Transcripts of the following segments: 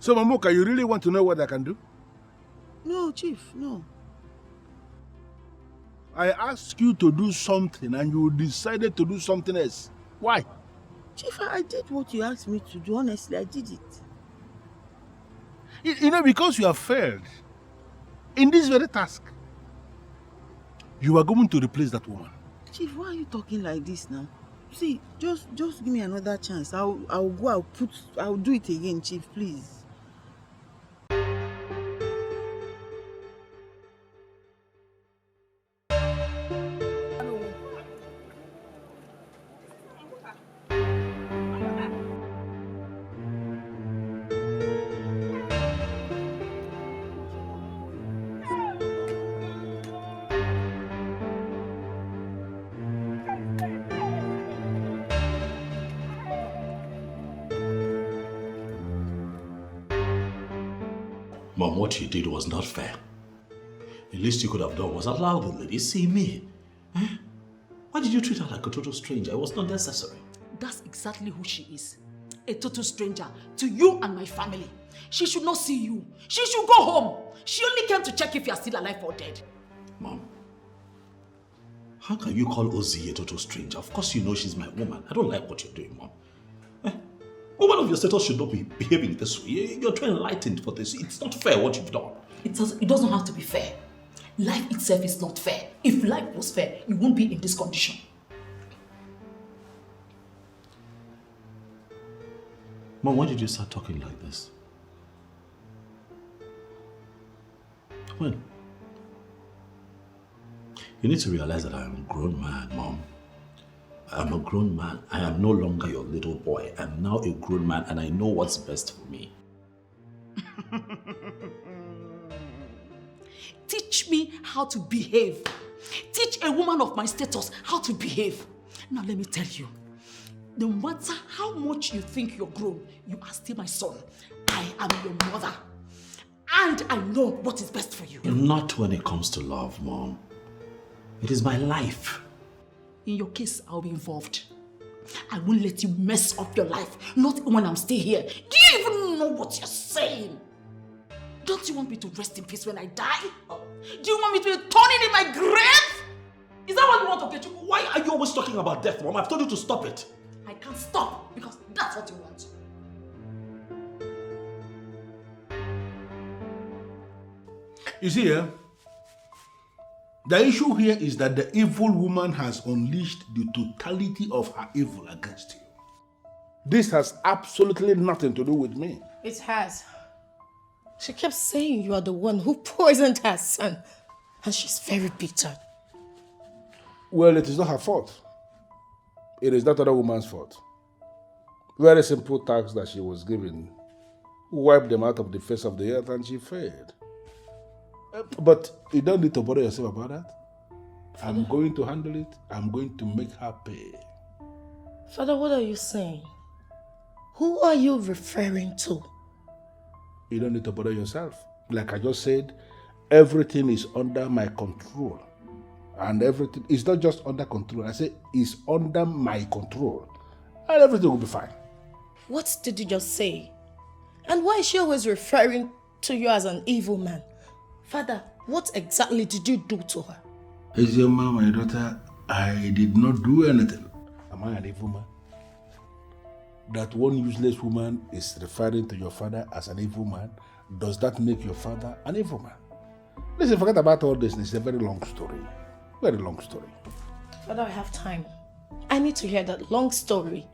So, Mamuka, you really want to know what I can do? No, Chief, no. I asked you to do something and you decided to do something else. Why? Chief, I did what you asked me to do. Honestly, I did it. You know, because you have failed in this very task, you are going to replace that woman. Chief, why are you talking like this now? See, just give me another chance. I'll go, I'll do it again, Chief, please. Mom, what you did was not fair. The least you could have done was allow the lady see me. Eh? Why did you treat her like a total stranger? It was not necessary. That's exactly who she is. A total stranger to you and my family. She should not see you. She should go home. She only came to check if you are still alive or dead. Mom, how can you call Ozzy a total stranger? Of course you know she's my woman. I don't like what you're doing, Mom. Woman of your status should not be behaving this way. You're too enlightened for this. It's not fair what you've done. It doesn't have to be fair. Life itself is not fair. If life was fair, you won't be in this condition. Mom, when did you start talking like this? When? You need to realize that I am a grown man, Mom. I am a grown man. I am no longer your little boy. I am now a grown man and I know what's best for me. Teach me how to behave. Teach a woman of my status how to behave. Now let me tell you, no matter how much you think you're grown, you are still my son. I am your mother. And I know what is best for you. Not when it comes to love, Mom. It is my life. In your case, I'll be involved. I won't let you mess up your life. Not when I'm still here. Do you even know what you're saying? Don't you want me to rest in peace when I die? Do you want me to be turning in my grave? Is that what you want to get? Why are you always talking about death, Mom? I've told you to stop it. I can't stop because that's what you want. You see, the issue here is that the evil woman has unleashed the totality of her evil against you. This has absolutely nothing to do with me. It has. She kept saying you are the one who poisoned her son. And she's very bitter. Well, it is not her fault. It is that other woman's fault. Very simple task that she was given. Wipe them out of the face of the earth and she failed. But you don't need to bother yourself about that. I'm going to handle it. I'm going to make her pay. Father, what are you saying? Who are you referring to? You don't need to bother yourself. Like I just said, everything is under my control. And everything is not just under control. I say it's under my control. And everything will be fine. What did you just say? And why is she always referring to you as an evil man? Father, what exactly did you do to her? Ezioma, my daughter, I did not do anything. Am I an evil man? That one useless woman is referring to your father as an evil man, does that make your father an evil man? Listen, forget about all this. It's a very long story. Very long story. Father, I have time. I need to hear that long story.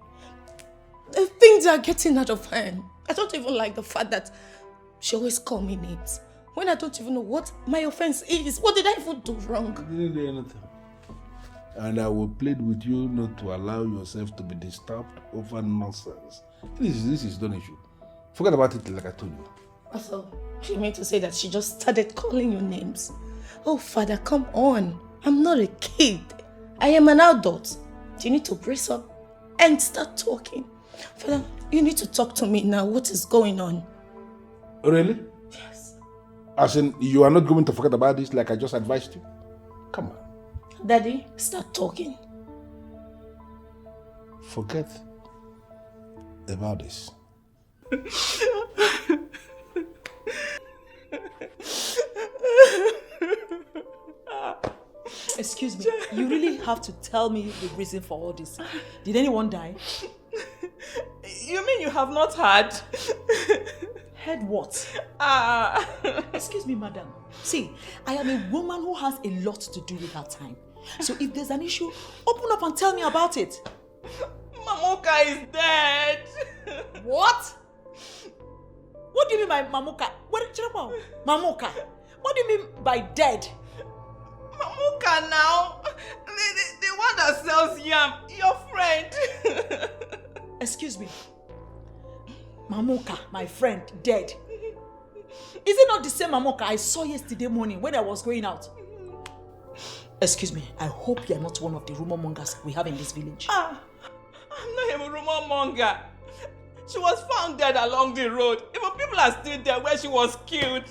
The things are getting out of hand. I don't even like the fact that she always calls me names. When I don't even know what my offense is. What did I even do wrong? You didn't do anything. And I will plead with you not to allow yourself to be disturbed over nonsense. This is not an issue. Forget about it like I told you. Also, she meant to say that she just started calling you names. Oh, Father, come on. I'm not a kid. I am an adult. You need to brace up and start talking. Father, you need to talk to me now. What is going on? Really? Yes. As in, you are not going to forget about this like I just advised you? Come on. Daddy, start talking. Forget about this. Excuse me, you really have to tell me the reason for all this. Did anyone die? You mean you have not heard? Heard what? Excuse me, madam. See, I am a woman who has a lot to do with her time. So if there's an issue, open up and tell me about it. Mamuka is dead. What? What do you mean by Mamuka? Mamuka? What do you mean by dead? Mamuka now. The one that sells yam. Your friend. Excuse me. Mamuka, my friend, dead. Is it not the same Mamuka I saw yesterday morning when I was going out? Excuse me, I hope you are not one of the rumor mongers we have in this village. I'm not a rumor monger. She was found dead along the road. Even people are still there where she was killed.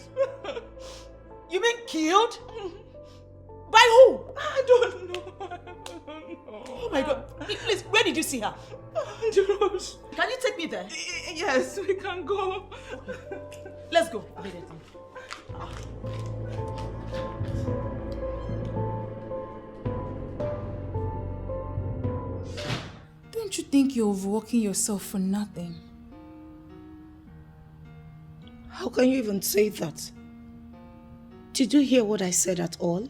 You mean killed? By who? I don't know. Oh my God. Please, where did you see her? On the road. Can you take me there? Yes, we can go. Let's go. Immediately. Don't you think you're overworking yourself for nothing? How can you even say that? Did you hear what I said at all?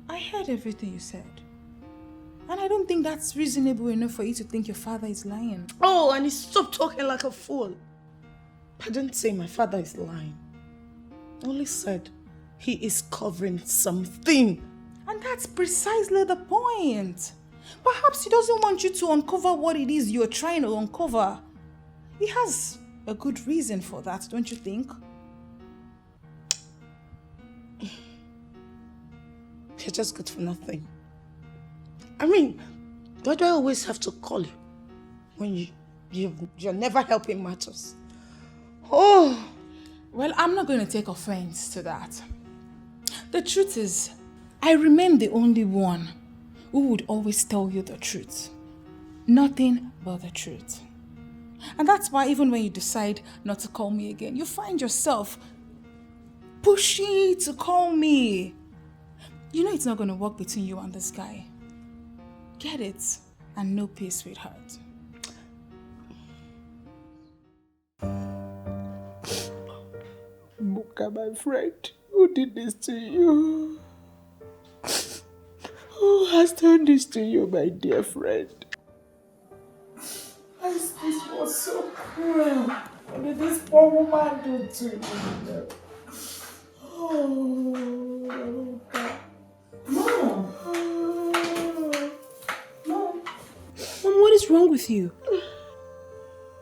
I heard everything you said. And I don't think that's reasonable enough for you to think your father is lying. Oh, and he stopped talking like a fool. I didn't say my father is lying. I only said he is covering something. And that's precisely the point. Perhaps he doesn't want you to uncover what it is you're trying to uncover. He has a good reason for that, don't you think? You're just good for nothing. I mean, why do I always have to call you when you're never helping matters? Oh! Well, I'm not going to take offense to that. The truth is, I remain the only one who would always tell you the truth. Nothing but the truth. And that's why even when you decide not to call me again, you find yourself pushing to call me. You know it's not going to work between you and this guy. Get it and know peace, sweetheart. Muka, my friend, who did this to you? Who has done this to you, my dear friend? This was so cruel. What did this poor woman do to you? Oh, Muka. Mom, what is wrong with you?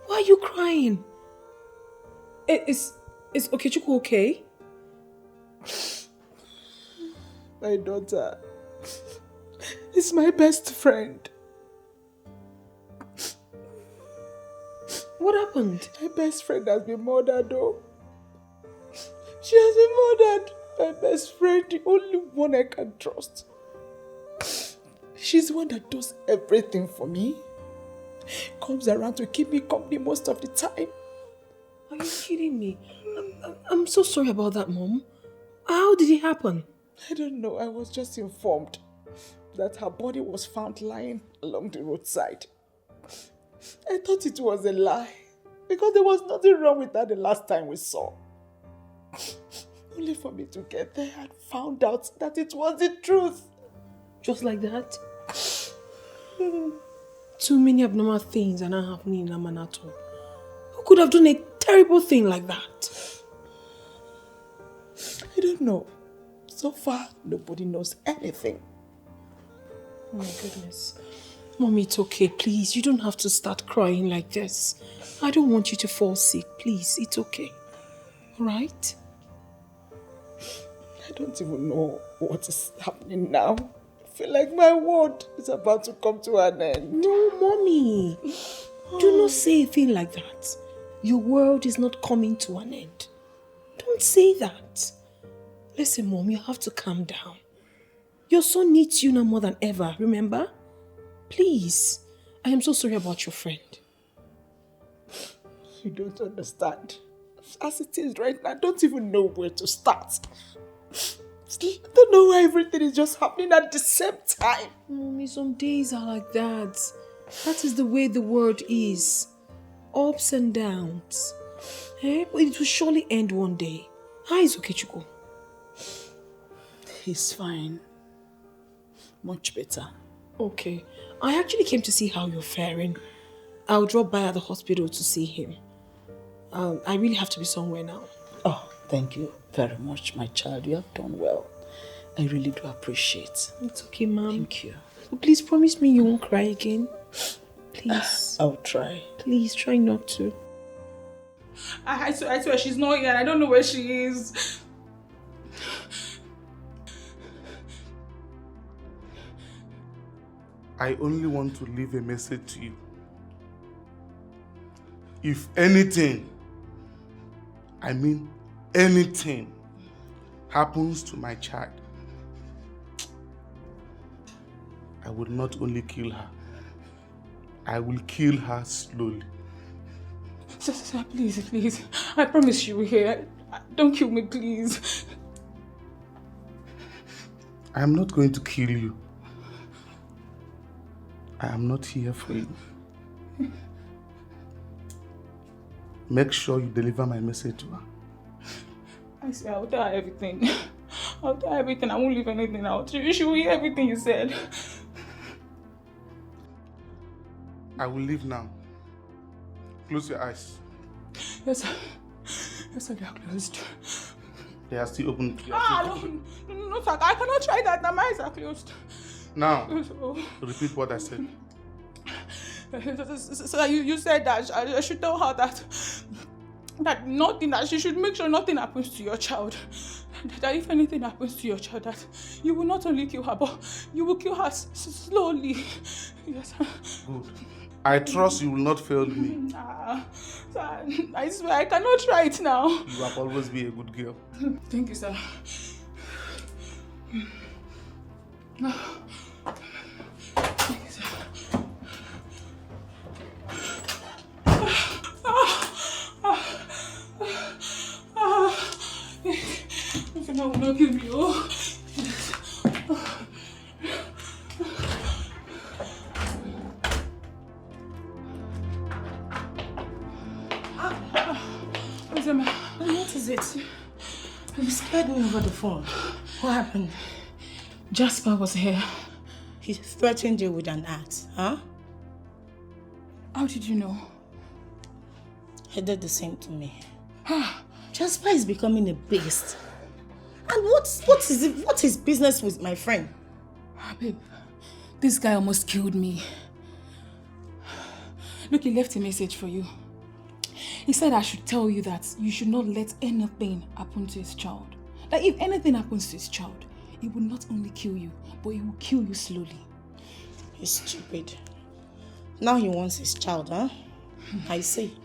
Why are you crying? Is Okechukwu okay? My daughter is my best friend. What happened? My best friend has been murdered, though. She has been murdered. My best friend, the only one I can trust. She's the one that does everything for me. Comes around to keep me company most of the time. Are you kidding me? I'm so sorry about that, Mom. How did it happen? I don't know. I was just informed that her body was found lying along the roadside. I thought it was a lie because there was nothing wrong with her the last time we saw. Only for me to get there and found out that it was the truth. Just like that? Too many abnormal things are not happening in Amanato. Who could have done a terrible thing like that? I don't know. So far, nobody knows anything. Oh my goodness. Mommy, it's okay, please. You don't have to start crying like this. I don't want you to fall sick. Please, it's okay. Alright? I don't even know what is happening now. I feel like my world is about to come to an end. No, Mommy. Do not say a thing like that. Your world is not coming to an end. Don't say that. Listen, Mom, you have to calm down. Your son needs you now more than ever, remember? Please. I am so sorry about your friend. You don't understand. As it is right now, I don't even know where to start. I don't know why everything is just happening at the same time. Mommy, some days are like that. That is the way the world is. Ups and downs. But it will surely end one day. How is Okechukwu? He's fine. Much better. Okay. I actually came to see how you're faring. I'll drop by at the hospital to see him. I really have to be somewhere now. Oh, thank you very much, my child. You have done well. I really do appreciate. It's okay, Mom. Thank you. So please promise me you won't cry again. Please. I'll try. Please try not to. I swear she's not here and I don't know where she is. I only want to leave a message to you. If anything, I mean anything, happens to my child, I will not only kill her, I will kill her slowly. Sir, please. I promise you here. Don't kill me, please. I am not going to kill you. I am not here for you. Make sure you deliver my message to her. I swear, I'll tell her everything. I'll tell her everything. I won't leave anything out. She will hear everything you said. I will leave now. Close your eyes. Yes, sir, they are closed. They are still open. No, sir, I cannot try that. Now my eyes are closed. Now, Oh. repeat what I said. So you said that I should tell her that she should make sure nothing happens to your child. That if anything happens to your child, that you will not only kill her, but you will kill her slowly. Yes. Good. I trust you will not fail me. Sir, I swear I cannot try it now. You have always been a good girl. Thank you, sir. I will not kill you. What is it? You scared me over the phone. What happened? Jasper was here. He threatened you with an axe, huh? How did you know? He did the same to me. Jasper is becoming a beast. And what's his business with my friend? Babe, this guy almost killed me. Look, he left a message for you. He said I should tell you that you should not let anything happen to his child. That if anything happens to his child, it will not only kill you, but it will kill you slowly. He's stupid. Now he wants his child, huh? I see.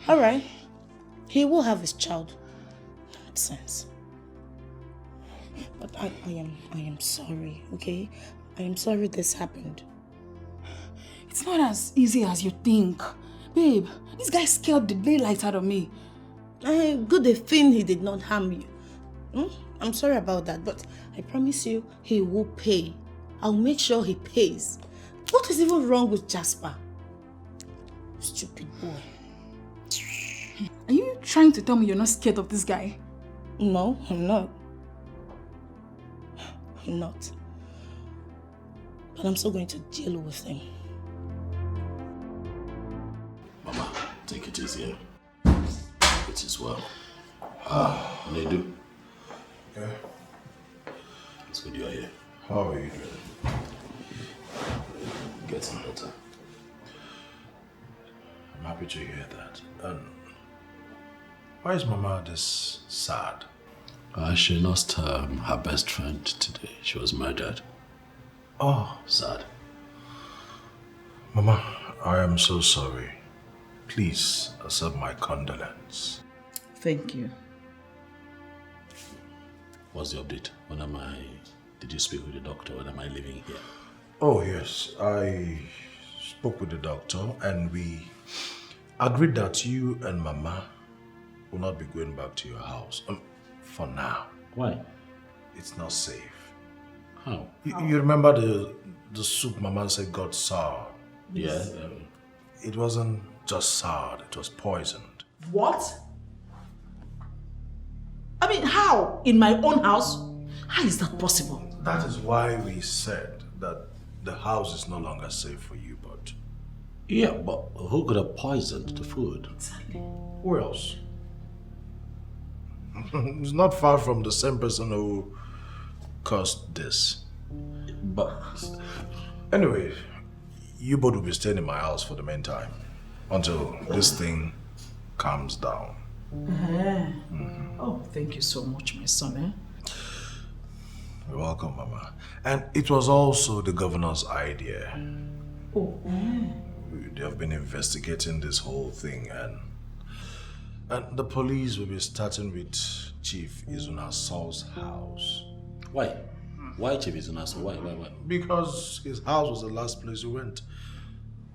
Alright. He will have his child. Makes sense. But I am sorry, okay? I am sorry this happened. It's not as easy as you think. Babe, this guy scared the daylight out of me. Good thing he did not harm you. I'm sorry about that, but I promise you he will pay. I'll make sure he pays. What is even wrong with Jasper? Stupid boy. Are you trying to tell me you're not scared of this guy? No, I'm not. I'm not. But I'm still going to deal with him. Mama, take it easy. It is well. Nedu. Okay. It's good you're here. How are you doing? Getting better. I'm happy to hear that. And why is Mama this sad? She lost her best friend today. She was murdered. Oh, Sad. Mama, I am so sorry. Please accept my condolence. Thank you. What's the update? Did you speak with the doctor? When am I leaving here? Oh yes, I spoke with the doctor and we agreed that you and Mama will not be going back to your house. For now. Why? it's not safe. How? You remember the soup Mama said got sour? Yeah. It wasn't just sour, it was poisoned. What? I mean, how? In my own house? How is that possible? That is why we said that the house is no longer safe for you, but... Yeah, but who could have poisoned the food? Exactly. Who else? It's not far from the same person who caused this. But Anyway, you both will be staying in my house for the meantime until this thing calms down. Oh, thank you so much, my son. You're welcome, Mama. And it was also the governor's idea. Oh. They have been investigating this whole thing, and the police will be starting with Chief Izunaso's house. why? Why Chief Izunaso? Why? Because his house was the last place we went,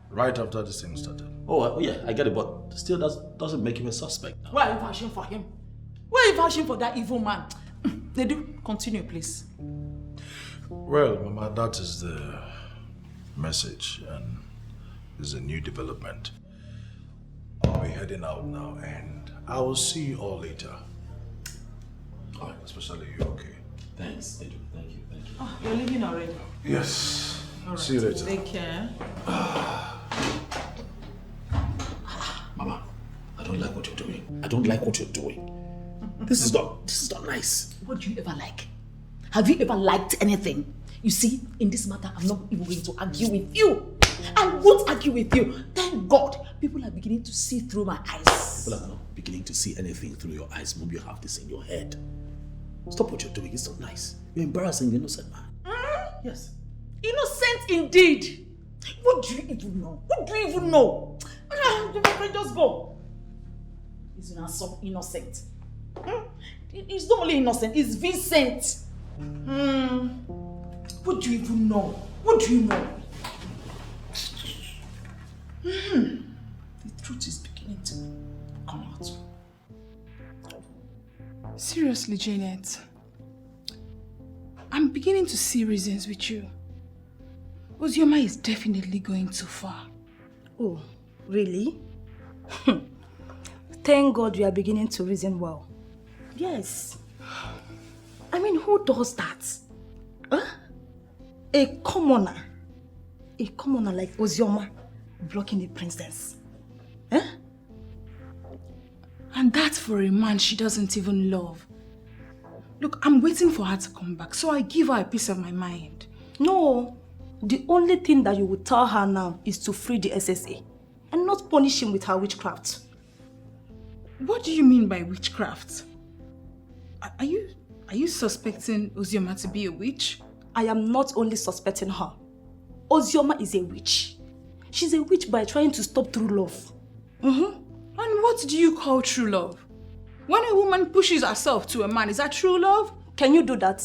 right after this thing started. Oh, yeah, I get it, but still doesn't make him a suspect now. Why are you vouching for him? Why are you vouching for that evil man? They do. Continue, please. Well, Mama, that is the message, and this is a new development. I'll be heading out now, and I will see you all later. All right. Especially you, okay? Thanks, Edu. Thank you. Oh, you're leaving already. Yes. All right. See you later. Take care. Mama, I don't like what you're doing. I don't like what you're doing. This is not nice. What do you ever like? Have you ever liked anything? You see, in this matter, I'm not even going to argue with you. I won't argue with you. Thank God, people are beginning to see through my eyes. People are not beginning to see anything through your eyes, Mom. You have this in your head. Stop what you're doing. It's not nice. You're embarrassing the innocent man. Yes. Innocent indeed. What do you even know? What do you even know? Just go. He's not so innocent. He's not only innocent, he's Vincent. What do you even know? What do you know? The truth is beginning to come out. Seriously, Janet. I'm beginning to see reasons with you. Ozioma is definitely going too far. Oh, really? Thank God you are beginning to reason well. Yes. I mean, who does that? Huh? A commoner like Ozioma blocking the princess. Huh? And that's for a man she doesn't even love. Look, I'm waiting for her to come back, so I give her a piece of my mind. No, the only thing that you would tell her now is to free the SSA and not punish him with her witchcraft. What do you mean by witchcraft? Are you suspecting Ozioma to be a witch? I am not only suspecting her. Ozioma is a witch. She's a witch by trying to stop true love. And what do you call true love? When a woman pushes herself to a man, is that true love? Can you do that?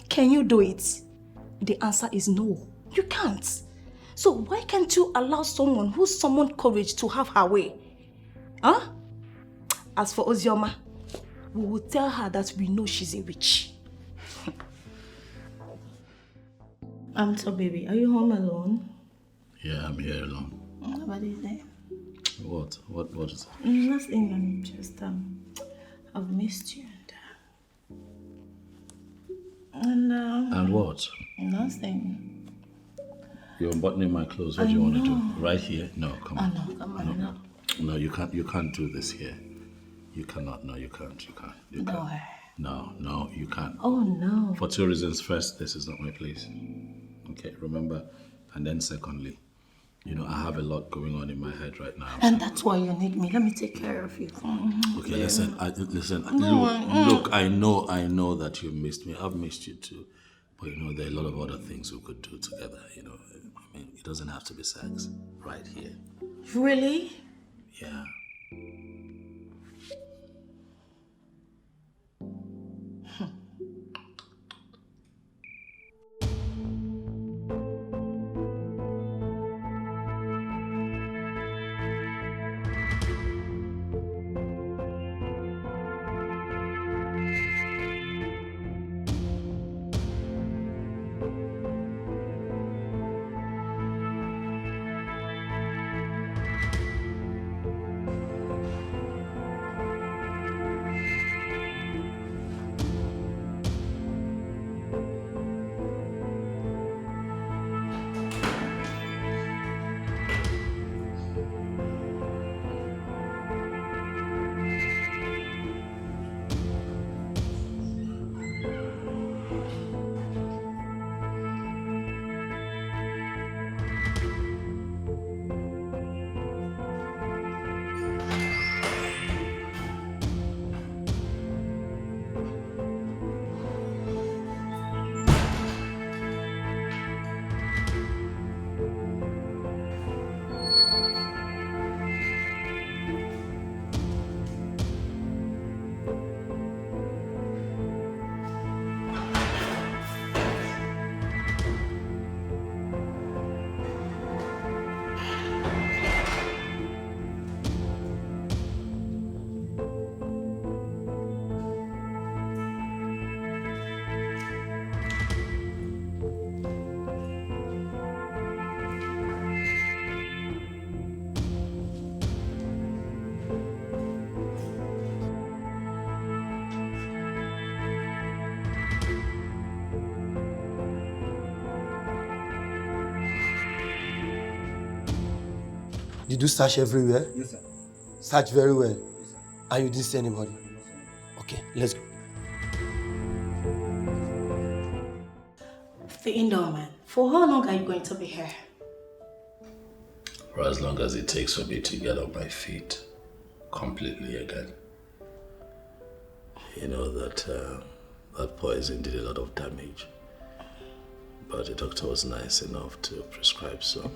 Can you do it? The answer is no. You can't. So why can't you allow someone who summoned courage to have her way? Huh? As for Ozioma, we will tell her that we know she's a witch. So baby, are you home alone? Yeah, I'm here alone. Nobody's there. What is it? Nothing, I'm just, I've missed you. And what? Nothing. You're unbuttoning my clothes. What do you want to do? Right here? No, come on. No, come on, no. No, you can't do this here. You cannot. No, you can't. You can't. No, you can't. Oh, no. For two reasons. First, this is not my place. Okay, remember? And then secondly, I have a lot going on in my head right now. And that's why you need me. Let me take care of you. Okay, listen. Look, I know that you missed me. I've missed you too. But there are a lot of other things we could do together, I mean, it doesn't have to be sex. Right here. Really? Yeah. do search everywhere? Yes, sir. Search very well. Yes, sir. And you didn't see anybody? Okay, let's go. The indoor man, for how long are you going to be here? For as long as it takes for me to get on my feet completely again. You know that that poison did a lot of damage. But the doctor was nice enough to prescribe some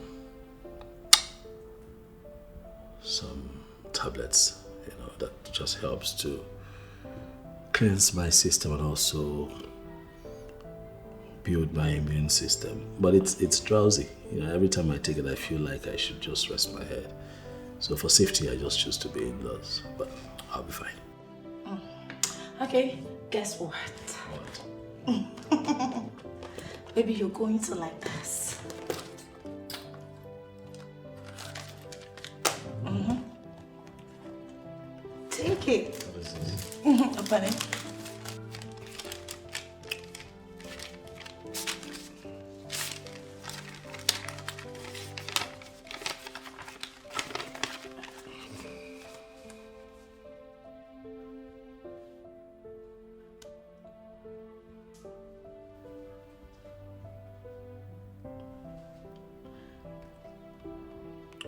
tablets, you know, that just helps to cleanse my system and also build my immune system. But it's drowsy. You know, every time I take it, I feel like I should just rest my head. So for safety, I just choose to be indoors. But I'll be fine. Okay, guess what? Maybe you're going to like this. Take it. What is this? Open it.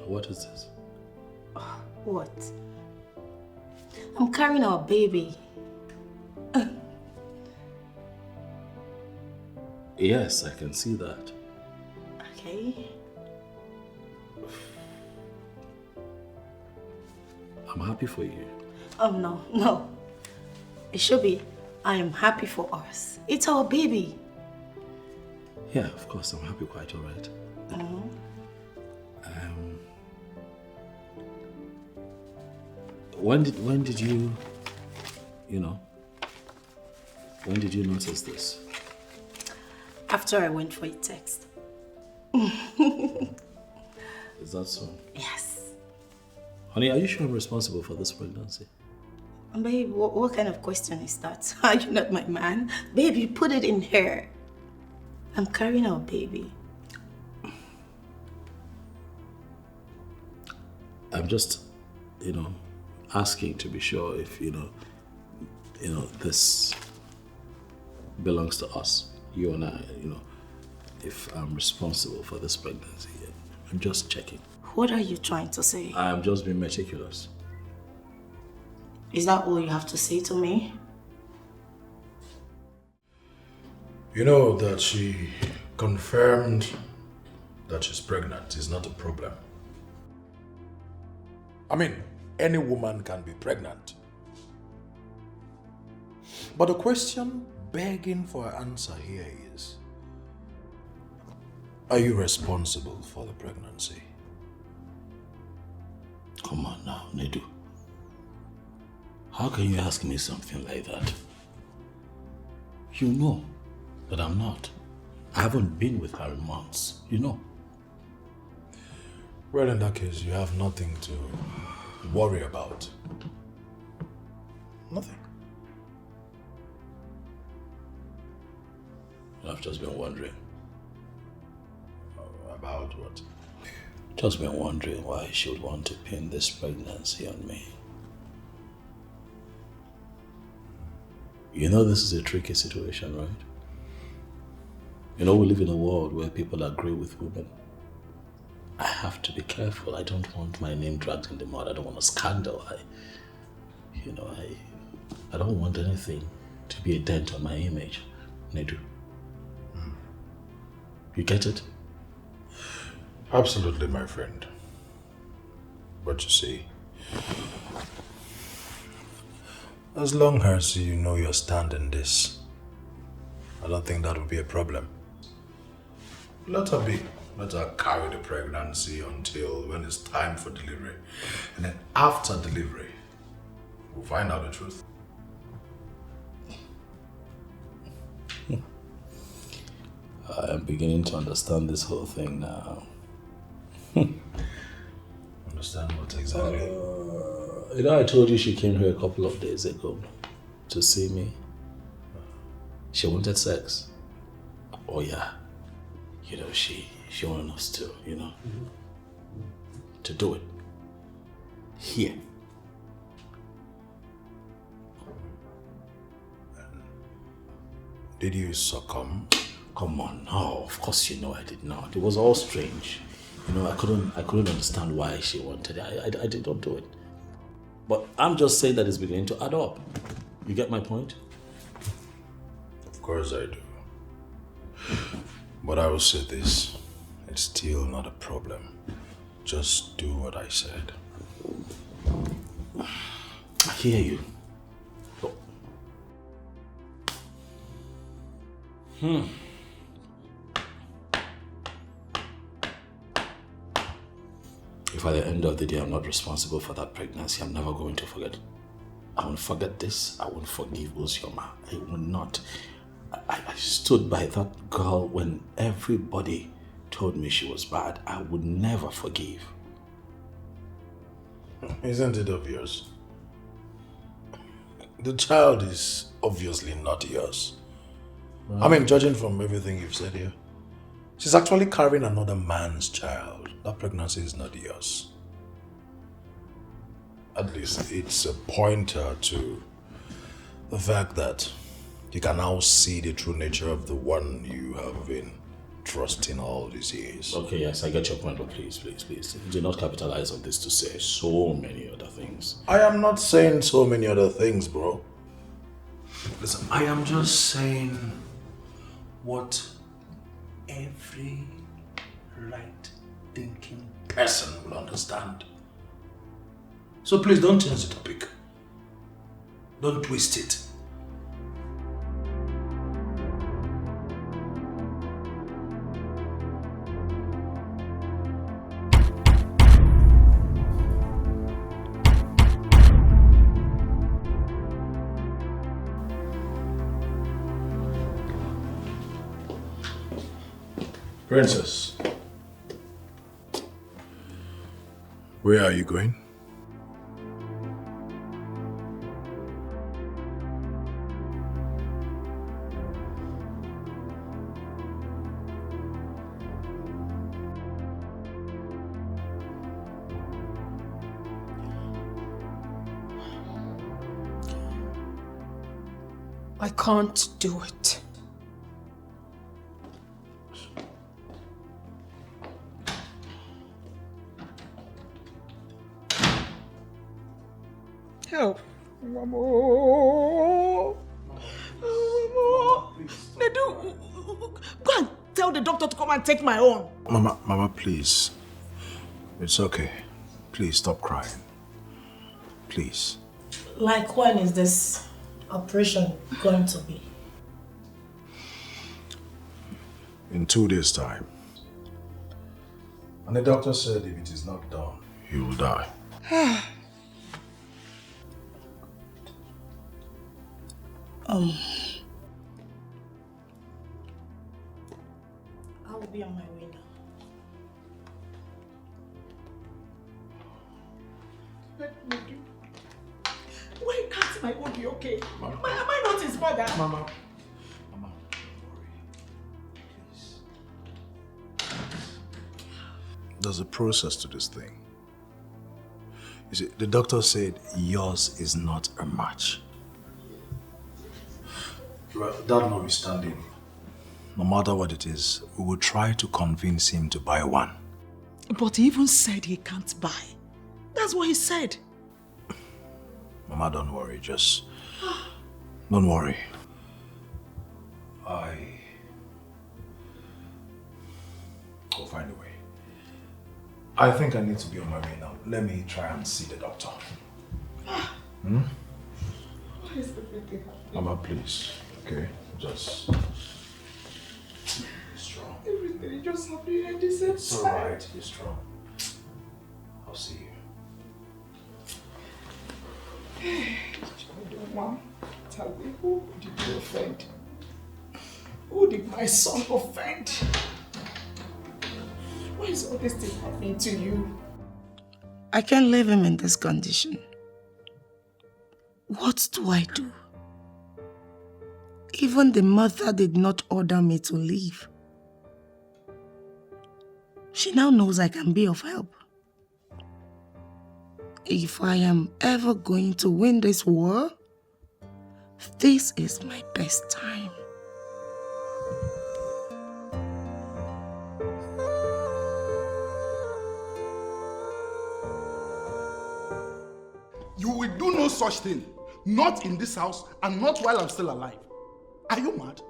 What is this? What? I'm carrying our baby. Yes, I can see that. Okay. I'm happy for you. Oh, no. It should be, I am happy for us. It's our baby. Yeah, of course, I'm happy, quite all right. When did you notice this? After I went for a text. Is that so? Yes. Honey, are you sure I'm responsible for this pregnancy? Babe, what kind of question is that? Are you not my man? Babe, you put it in her. I'm carrying our baby. I'm just, asking to be sure if, this belongs to us, you and I, if I'm responsible for this pregnancy. I'm just checking. What are you trying to say? I'm just being meticulous. Is that all you have to say to me? You know that she confirmed that she's pregnant is not a problem. I mean, any woman can be pregnant. But the question begging for an answer here is, are you responsible for the pregnancy? Come on now, Nedu. How can you ask me something like that? You know that I'm not. I haven't been with her in months, you know. Well, in that case, you have nothing to worry about. Nothing. I've just been wondering. About what? Just been wondering why she would want to pin this pregnancy on me. You know this is a tricky situation, right? You know we live in a world where people agree with women. I have to be careful. I don't want my name dragged in the mud. I don't want a scandal. I don't want anything to be a dent on my image. Nedu. You get it? Absolutely, my friend. But you see, as long as you know your stand in this, I don't think that will be a problem. Let her be. Let her carry the pregnancy until when it's time for delivery. And then after delivery, we'll find out the truth. I am beginning to understand this whole thing now. Understand what exactly? I told you she came here a couple of days ago to see me. She wanted sex. Oh yeah. She wanted us to, to do it. Here. Did you succumb? Come on, no, of course you know I did not. It was all strange. You know, I couldn't understand why she wanted it. I did not do it. But I'm just saying that it's beginning to add up. You get my point? Of course I do. But I will say this. It's still not a problem. Just do what I said. I hear you. If at the end of the day I'm not responsible for that pregnancy, I'm never going to forget. I won't forget this. I won't forgive Uzioma. I will not. I stood by that girl when everybody told me she was bad. I would never forgive. Isn't it obvious? The child is obviously not yours. I mean, judging from everything you've said here, she's actually carrying another man's child. That pregnancy is not yours. At least it's a pointer to the fact that you can now see the true nature of the one you have been trusting all these years. Okay, yes, I get your point, but please. Do not capitalize on this to say so many other things. I am not saying so many other things, bro. Listen, I am just saying what every right-thinking person will understand. So please don't change the topic. Don't twist it. Princess, where are you going? I can't do it. Help. Mama. Nedu, go and tell the doctor to come and take my own. Mama, please. It's okay. Please stop crying. Please. Like, when is this operation going to be? In 2 days' time. And the doctor said if it is not done, he will die. I will be on my way now. Why can't my own be okay? Am I not his mother? Mama, don't worry. Please. There's a process to this thing. You see, the doctor said yours is not a match. Well, that notwithstanding, no matter what it is, we will try to convince him to buy one. But he even said he can't buy. That's what he said. Mama, don't worry, just don't worry. I'll find a way. I think I need to be on my way now. Let me try and see the doctor. What is everything happening? Mama, please. Okay, just be strong. Everything just happening at the same time. It's alright, be strong. I'll see you. Mom, tell me, who did you offend? Who did my son offend? Why is all this thing happening to you? I can't leave him in this condition. What do I do? Even the mother did not order me to leave. She now knows I can be of help. If I am ever going to win this war, this is my best time. You will do no such thing. Not in this house and not while I'm still alive. Are you mad?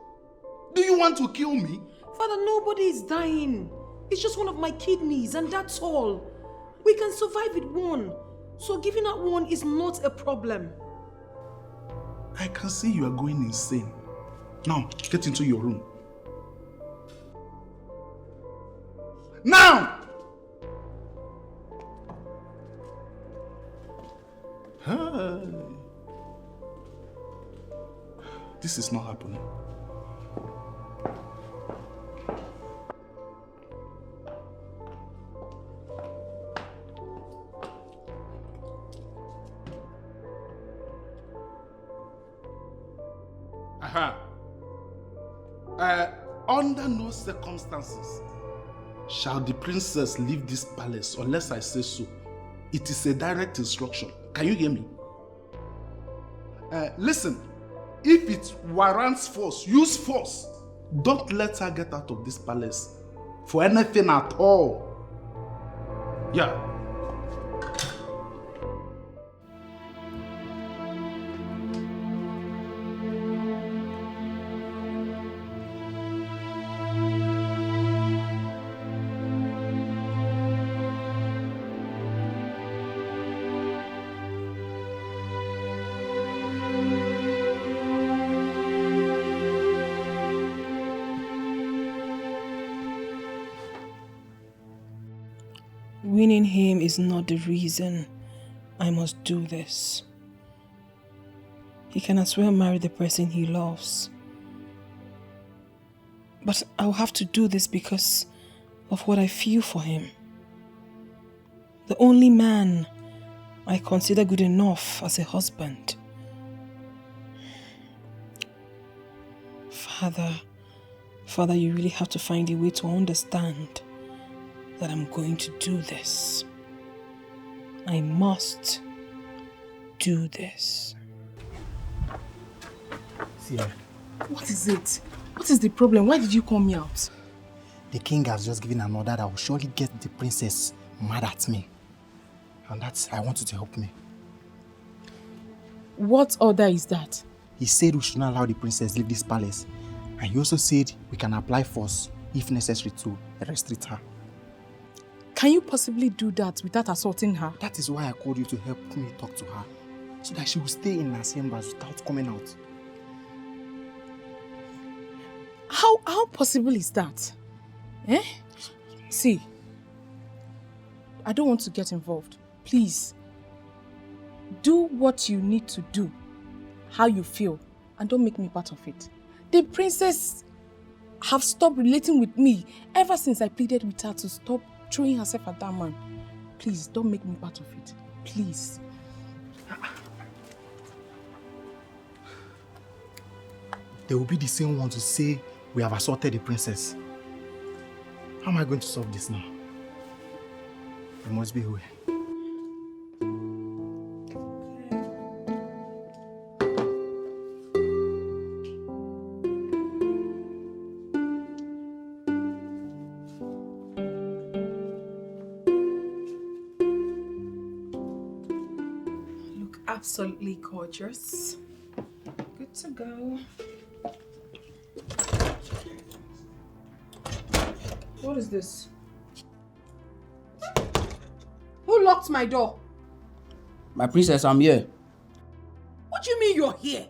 Do you want to kill me? Father, nobody is dying. It's just one of my kidneys and that's all. We can survive with one. So giving out one is not a problem. I can see you are going insane. Now, get into your room. Now! Hey. This is not happening. Under no circumstances shall the princess leave this palace unless I say so. It is a direct instruction. Can you hear me? Listen, if it warrants force, use force. Don't let her get out of this palace for anything at all. Yeah. Winning him is not the reason I must do this. He can as well marry the person he loves. But I'll have to do this because of what I feel for him. The only man I consider good enough as a husband. Father, you really have to find a way to understand that I'm going to do this. I must do this. Sierra. What is it? What is the problem? Why did you call me out? The king has just given an order that will surely get the princess mad at me. And I want you to help me. What order is that? He said we should not allow the princess leave this palace. And he also said we can apply force, if necessary, to restrict her. Can you possibly do that without assaulting her? That is why I called you to help me talk to her, so that she will stay in her chambers without coming out. How possible is that? Eh? See, I don't want to get involved. Please, do what you need to do, how you feel, and don't make me part of it. The princess have stopped relating with me ever since I pleaded with her to stop throwing herself at that man. Please, don't make me part of it. Please. They will be the same ones to say we have assaulted the princess. How am I going to solve this now? There must be a way. Absolutely gorgeous. Good to go. What is this? Who locked my door? My princess, I'm here. What do you mean you're here?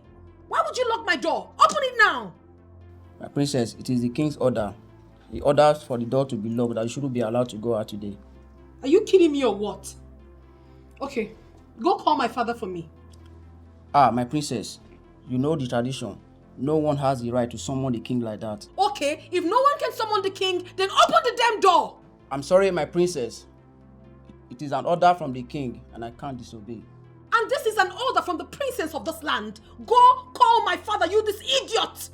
Why would you lock my door? Open it now! My princess, it is the king's order. He orders for the door to be locked that you shouldn't be allowed to go out today. Are you kidding me or what? Okay, go call my father for me. My princess, you know the tradition. No one has the right to summon the king like that. Okay, if no one can summon the king, then open the damn door! I'm sorry, my princess. It is an order from the king and I can't disobey. And this is an order from the princess of this land. Go call my father, you this idiot!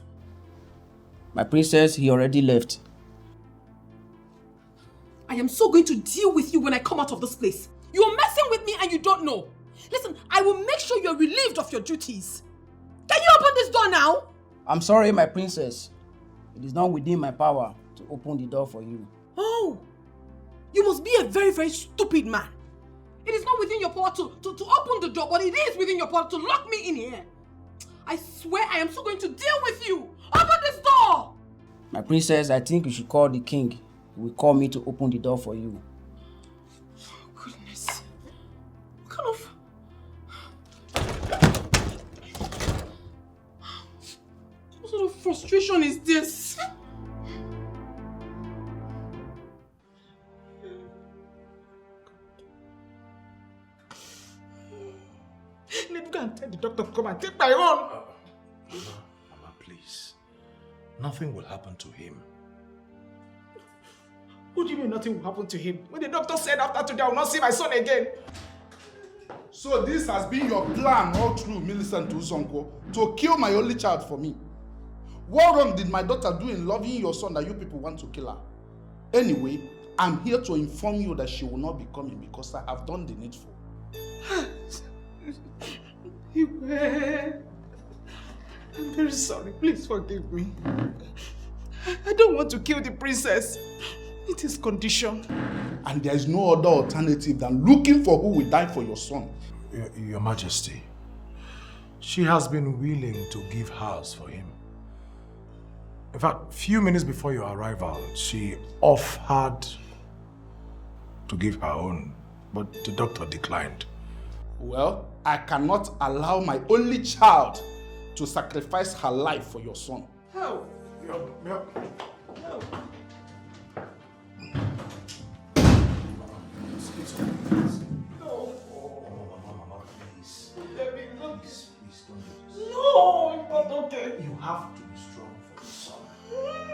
My princess, he already left. I am so going to deal with you when I come out of this place. You're messing messing with me and you don't know. Listen, I will make sure you're relieved of your duties. Can you open this door now? I'm sorry, my princess. It is not within my power to open the door for you. Oh, you must be a very, very stupid man. It is not within your power to open the door, but it is within your power to lock me in here. I swear I am still going to deal with you. Open this door! My princess, I think you should call the king. He will call me to open the door for you. Oh, goodness. What kind of... What sort of frustration is this? Let me go and tell the doctor to come and take my own. Mama, please. Nothing will happen to him. What do you mean nothing will happen to him? When the doctor said after today I will not see my son again. So this has been your plan all through, Millicent Uzonko, to kill my only child for me. What wrong did my daughter do in loving your son that you people want to kill her? Anyway, I'm here to inform you that she will not be coming because I have done the needful. I'm very sorry. Please forgive me. I don't want to kill the princess. It is conditioned. And there is no other alternative than looking for who will die for your son. Your Majesty, she has been willing to give hers for him. In fact, few minutes before your arrival, she offered to give her own, but the doctor declined. Well, I cannot allow my only child to sacrifice her life for your son. How? No. No, it's not okay. You have to be strong for your son.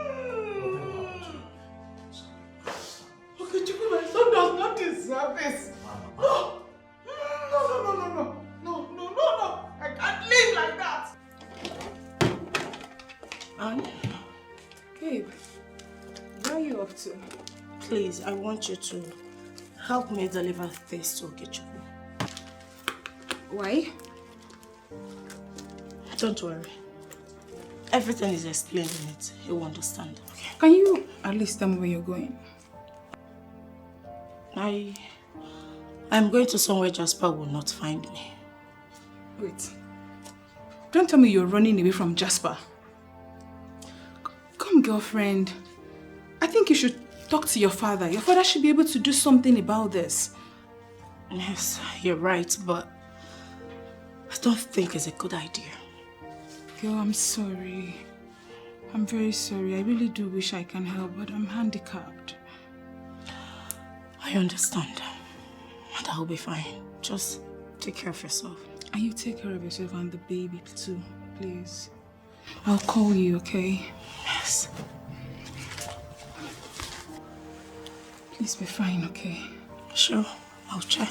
Nothing will happen to you. Okay, Chiku, my son does not deserve this. No. I can't live like that. Anne? Babe, where are you up to? Please, I want you to help me deliver this to Okechukwu. Why? Don't worry. Everything is explained in it. He will understand. Okay. Can you at least tell me where you're going? I'm going to somewhere Jasper will not find me. Wait. Don't tell me you're running away from Jasper. Come, girlfriend. I think you should talk to your father. Your father should be able to do something about this. Yes, you're right, but I don't think it's a good idea. Girl, I'm sorry. I'm very sorry. I really do wish I can help, but I'm handicapped. I understand. And I'll be fine. Just take care of yourself. And you take care of yourself and the baby too, please. I'll call you, okay? Yes. Please be fine, okay? Sure, I'll try.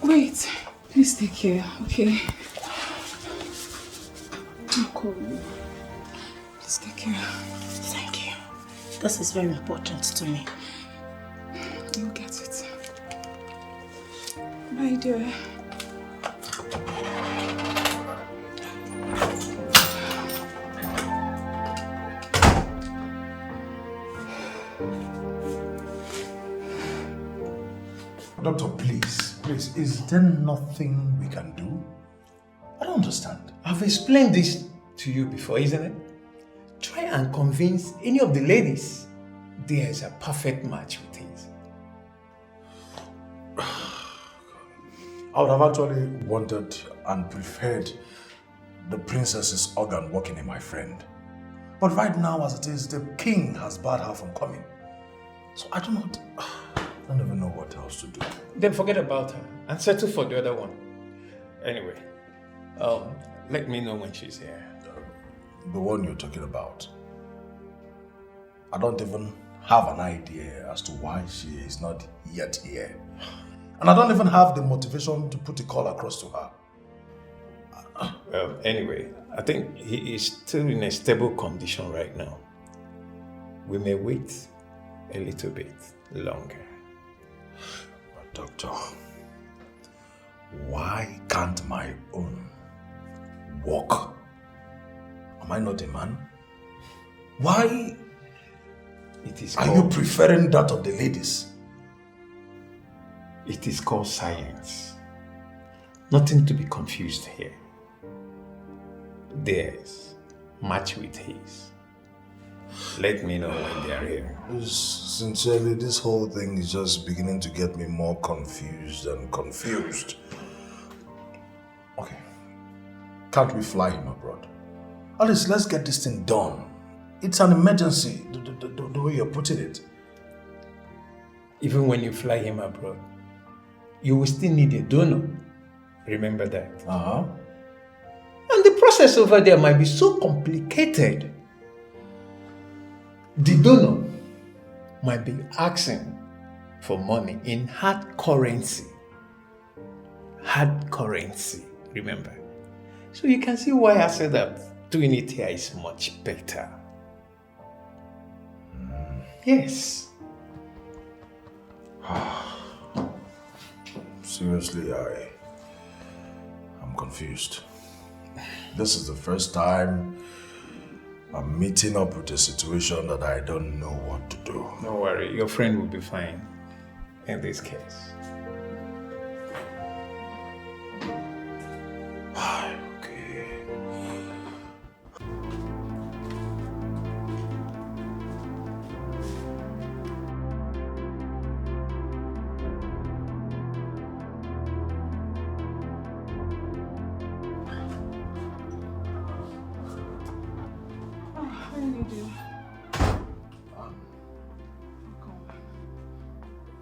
Wait, please take care, okay? I'll call you. Please take care. Thank you. This is very important to me. You'll get it. Bye, dear. Doctor, please, is there nothing we can do? I don't understand. I've explained this to you before, isn't it? Try and convince any of the ladies there is a perfect match with things. I would have actually wanted and preferred the princess's organ working in my friend. But right now, as it is, the king has barred her from coming. So I don't even know what else to do. Then forget about her and settle for the other one. Anyway, let me know when she's here. The one you're talking about. I don't even have an idea as to why she is not yet here. And I don't even have the motivation to put a call across to her. Anyway, I think he is still in a stable condition right now. We may wait a little bit longer. Doctor, why can't my own walk? Am I not a man? Why are you preferring that of the ladies? It is called science. Nothing to be confused here. Theirs match with his. Let me know when they are here. Sincerely, this whole thing is just beginning to get me more confused and confused. Okay. Can't we fly him abroad? At least let's get this thing done. It's an emergency, the way you're putting it. Even when you fly him abroad, you will still need a donor. Remember that. Uh-huh. And the process over there might be so complicated. The donor might be asking for money in hard currency. Hard currency, remember. So you can see why I said that doing it here is much better. Yes. Seriously, I'm confused. This is the first time I'm meeting up with a situation that I don't know what to do. Don't worry, your friend will be fine in this case.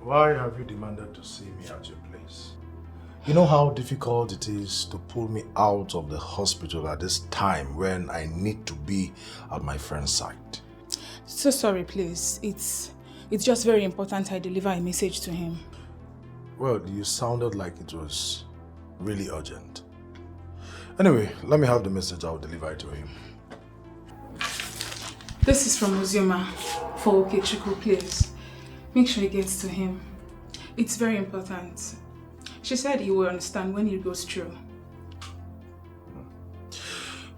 Why have you demanded to see me at your place? You know how difficult it is to pull me out of the hospital at this time when I need to be at my friend's side. So sorry, please. It's just very important I deliver a message to him. Well, you sounded like it was really urgent. Anyway, let me have the message. I'll deliver it to him. This is from Ozioma for Etiko, please. Make sure it gets to him. It's very important. She said he will understand when it goes through.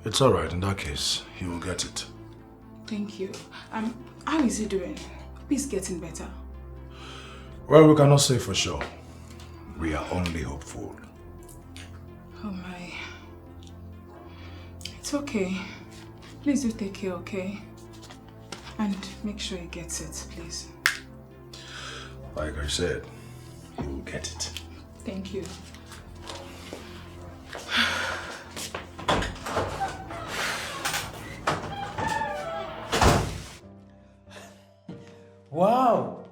It's alright, in that case, he will get it. Thank you. How is he doing? He's getting better. Well, we cannot say for sure. We are only hopeful. Oh my. It's okay. Please do take care, okay? And make sure he gets it, please. Like I said, he will get it. Thank you. Wow,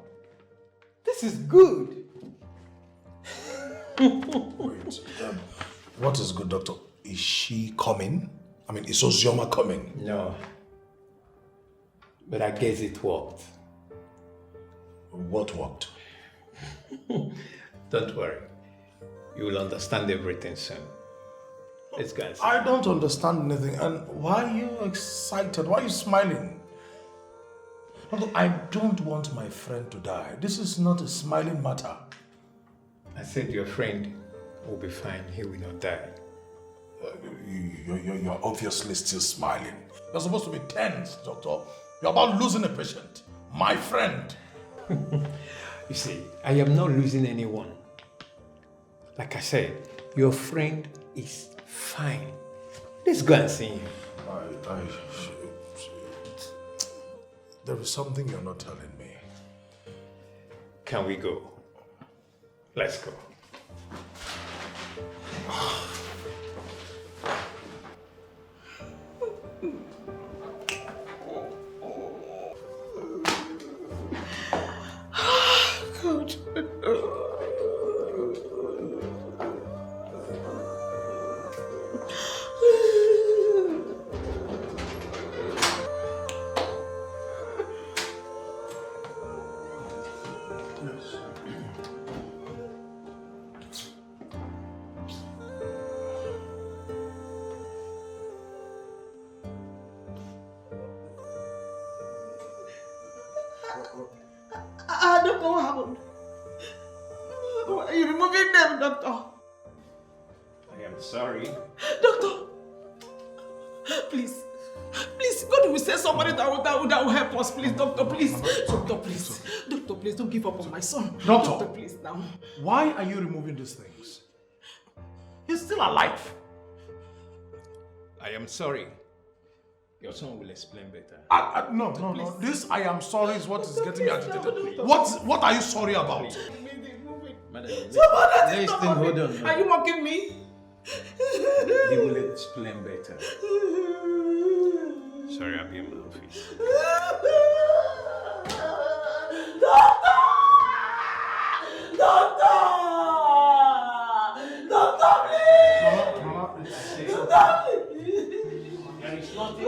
this is good. Wait, what is good, doctor? Is she coming? I mean, is Ozioma coming? No, but I guess it worked. What worked? Don't worry, you will understand everything soon. Let's go and see. I don't understand anything. And why are you excited? Why are you smiling? I don't want my friend to die. This is not a smiling matter. I said your friend will be fine. He will not die. You're obviously still smiling. You're supposed to be tense, doctor. You're about losing a patient. My friend. You see, I am not losing anyone. Like I said, your friend is fine. Let's go and see him. There is something you're not telling me. Can we go? Let's go. God. I don't know what happened. removing them, doctor. I am sorry. Doctor, please, God will send somebody that will help us, please, doctor, please. Doctor, please, don't give up on my son. Doctor, please, now. Why are you removing these things? He's still alive. I am sorry. Your son will explain better. No. This I am sorry is what is getting me agitated. What are you sorry about? Madam, Listen, hold on. Are you mocking me? He will explain better. Sorry, I'll be in my office. Doctor, please! Mama, Doctor, please! There is nothing.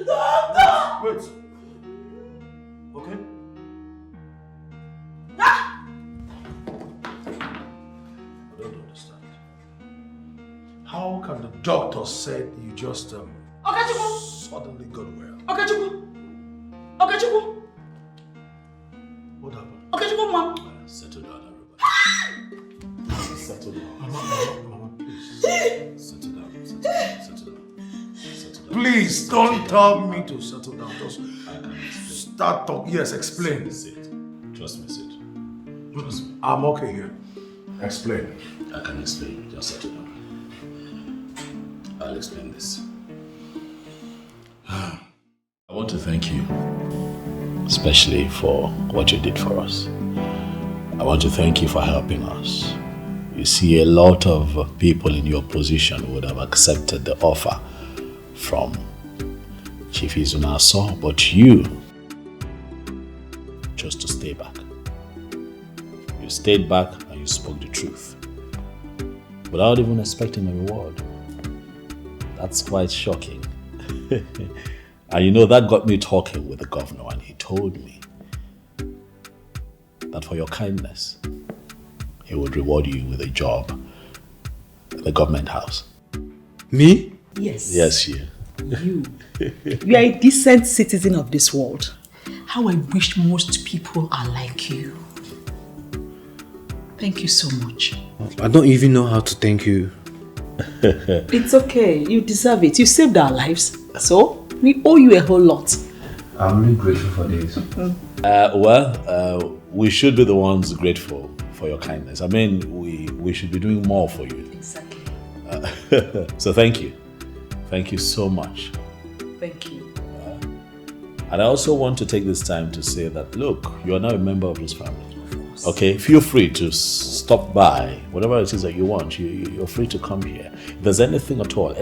Doctor! Wait. Okay. I don't understand. How can the doctor say you just suddenly got well? Okechukwu! What happened? Okechukwu, mom! Settle down, everybody. Settle down. Mama, please. Settle down. Please don't tell me to settle down. Just start talking. Yes, explain. Trust me, Sid. Trust me. I'm okay here. Explain. I can explain. Just settle down. I'll explain this. I want to thank you, especially for what you did for us. I want to thank you for helping us. You see, a lot of people in your position would have accepted the offer from Chief Izunaso, but you chose to stay back. You stayed back and you spoke the truth without even expecting a reward. That's quite shocking. And you know, that got me talking with the governor, and he told me that for your kindness, he would reward you with a job at the government house. Me? Yes. Yes, you. You. You are a decent citizen of this world. How I wish most people are like you. Thank you so much. I don't even know how to thank you. It's okay. You deserve it. You saved our lives. So, we owe you a whole lot. I'm really grateful for this. We should be the ones grateful for your kindness. I mean, we should be doing more for you. Exactly. So thank you. Thank you so much. Thank you. And I also want to take this time to say that, look, you are now a member of this family. Okay, feel free to stop by, whatever it is that you want, you're free to come here. If there's anything at all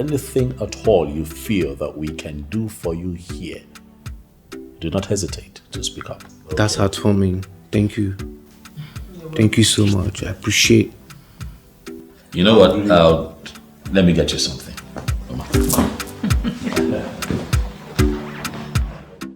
you feel that we can do for you here, do not hesitate to speak up. That's heartwarming. Thank you. Thank you so much. I appreciate. You know what? Let me get you something. Come on.